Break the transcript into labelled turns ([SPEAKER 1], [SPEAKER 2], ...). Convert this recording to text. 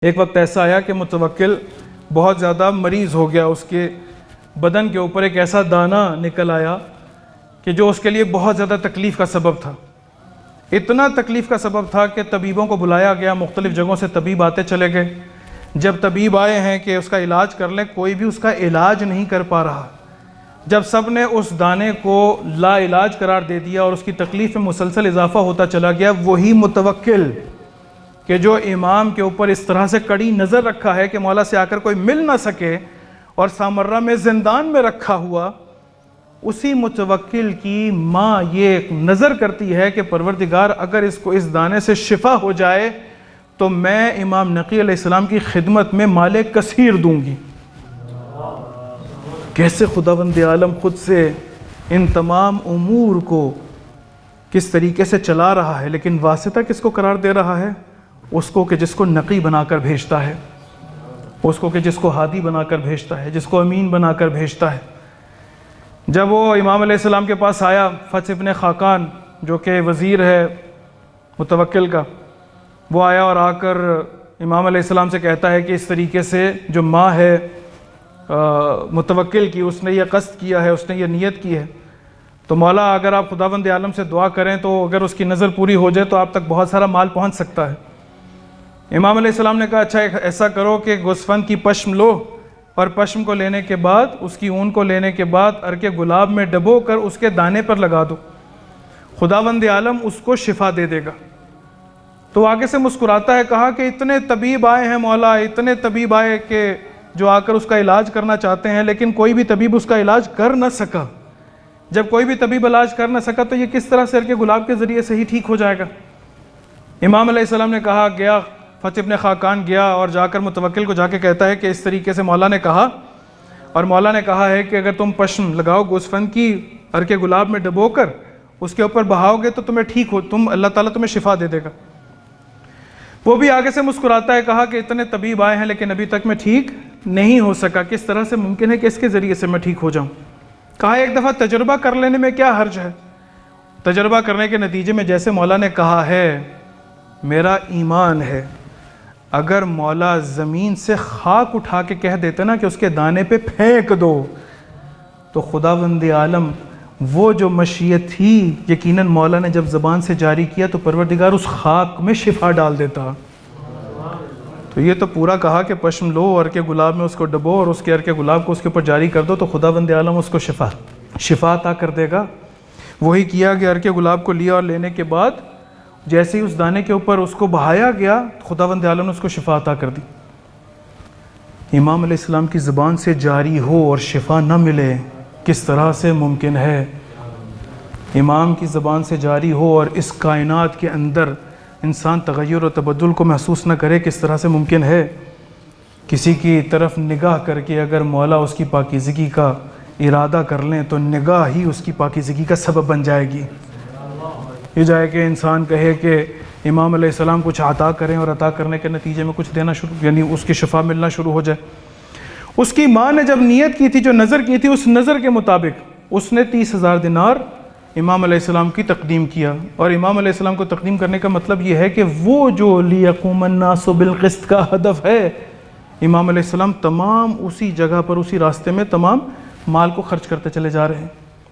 [SPEAKER 1] ایک وقت ایسا آیا کہ متوکل بہت زیادہ مریض ہو گیا، اس کے بدن کے اوپر ایک ایسا دانہ نکل آیا کہ جو اس کے لیے بہت زیادہ تکلیف کا سبب تھا۔ اتنا تکلیف کا سبب تھا کہ طبیبوں کو بلایا گیا، مختلف جگہوں سے طبیب آتے چلے گئے۔ جب طبیب آئے ہیں کہ اس کا علاج کر لیں، کوئی بھی اس کا علاج نہیں کر پا رہا۔ جب سب نے اس دانے کو لا علاج قرار دے دیا اور اس کی تکلیف میں مسلسل اضافہ ہوتا چلا گیا، وہی متوکل کہ جو امام کے اوپر اس طرح سے کڑی نظر رکھا ہے کہ مولا سے آ کر کوئی مل نہ سکے اور سامرہ میں زندان میں رکھا ہوا، اسی متوکل کی ماں یہ نظر کرتی ہے کہ پروردگار اگر اس کو اس دانے سے شفا ہو جائے تو میں امام نقی علیہ السلام کی خدمت میں مال کثیر دوں گی۔ کیسے خداوند عالم خود سے ان تمام امور کو کس طریقے سے چلا رہا ہے، لیکن واسطہ کس کو قرار دے رہا ہے؟ اس کو کہ جس کو نقی بنا کر بھیجتا ہے، اس کو کہ جس کو ہادی بنا کر بھیجتا ہے، جس کو امین بنا کر بھیجتا ہے۔ جب وہ امام علیہ السلام کے پاس آیا، فتح ابن خاقان جو کہ وزیر ہے متوکل کا، وہ آیا اور آ کر امام علیہ السلام سے کہتا ہے کہ اس طریقے سے جو ماں ہے متوکل کی، اس نے یہ قصد کیا ہے، اس نے یہ نیت کی ہے، تو مولا اگر آپ خداوند عالم سے دعا کریں تو اگر اس کی نظر پوری ہو جائے تو آپ تک بہت سارا مال پہنچ سکتا ہے۔ امام علیہ السلام نے کہا اچھا ایسا کرو کہ گوسفند کی پشم لو، اور پشم کو لینے کے بعد، اس کی اون کو لینے کے بعد عرق گلاب میں ڈبو کر اس کے دانے پر لگا دو، خداوند عالم اس کو شفا دے دے گا۔ تو آگے سے مسکراتا ہے، کہا کہ اتنے طبیب آئے ہیں مولا، اتنے طبیب آئے کہ جو آ کر اس کا علاج کرنا چاہتے ہیں، لیکن کوئی بھی طبیب اس کا علاج کر نہ سکا۔ جب کوئی بھی طبیب علاج کر نہ سکا تو یہ کس طرح سے عرق گلاب کے ذریعے سے ہی ٹھیک ہو جائے گا؟ امام علیہ السلام نے کہا، گیا فتح ابن خاقان گیا اور جا کر متوکل کو جا کے کہتا ہے کہ اس طریقے سے مولا نے کہا، اور مولا نے کہا ہے کہ اگر تم پشم لگاؤ گوسفند کی عرق گلاب میں ڈبو کر اس کے اوپر بہاؤ گے تو تمہیں ٹھیک ہو، اللہ تعالیٰ تمہیں شفا دے دے گا۔ وہ بھی آگے سے مسکراتا ہے، کہا کہ اتنے طبیب آئے ہیں لیکن ابھی تک میں ٹھیک نہیں ہو سکا، کس طرح سے ممکن ہے کہ اس کے ذریعے سے میں ٹھیک ہو جاؤں؟ کہا ایک دفعہ تجربہ کر لینے میں کیا حرج ہے؟ تجربہ کرنے کے نتیجے میں جیسے مولا نے کہا ہے، میرا ایمان ہے اگر مولا زمین سے خاک اٹھا کے کہہ دیتے نا کہ اس کے دانے پہ پھینک دو، تو خداوند عالم وہ جو مشیت تھی یقیناً مولا نے جب زبان سے جاری کیا تو پروردگار اس خاک میں شفا ڈال دیتا۔ تو یہ تو پورا کہا کہ پشم لو، عرق گلاب میں اس کو ڈبو اور اس کے عرق گلاب کو اس کے اوپر جاری کر دو تو خداوند عالم اس کو شفا عطا کر دے گا۔ وہی کیا کہ عرق گلاب کو لیا اور لینے کے بعد جیسے ہی اس دانے کے اوپر اس کو بہایا گیا، خداوند عالم نے اس کو شفا عطا کر دی۔ امام علیہ السلام کی زبان سے جاری ہو اور شفا نہ ملے، کس طرح سے ممکن ہے؟ امام کی زبان سے جاری ہو اور اس کائنات کے اندر انسان تغیر و تبدل کو محسوس نہ کرے، کس طرح سے ممکن ہے؟ کسی کی طرف نگاہ کر کے اگر مولا اس کی پاکیزگی کا ارادہ کر لیں تو نگاہ ہی اس کی پاکیزگی کا سبب بن جائے گی۔ یہ جائے کہ انسان کہے کہ امام علیہ السلام کچھ عطا کریں اور عطا کرنے کے نتیجے میں کچھ دینا شروع، یعنی اس کی شفا ملنا شروع ہو جائے۔ اس کی ماں نے جب نیت کی تھی، جو نظر کی تھی، اس نظر کے مطابق اس نے 30,000 دینار امام علیہ السلام کی تقدیم کیا۔ اور امام علیہ السلام کو تقدیم کرنے کا مطلب یہ ہے کہ وہ جو لیقوم الناس بالقسط کا ہدف ہے، امام علیہ السلام تمام اسی جگہ پر، اسی راستے میں تمام مال کو خرچ کرتے چلے جا رہے ہیں۔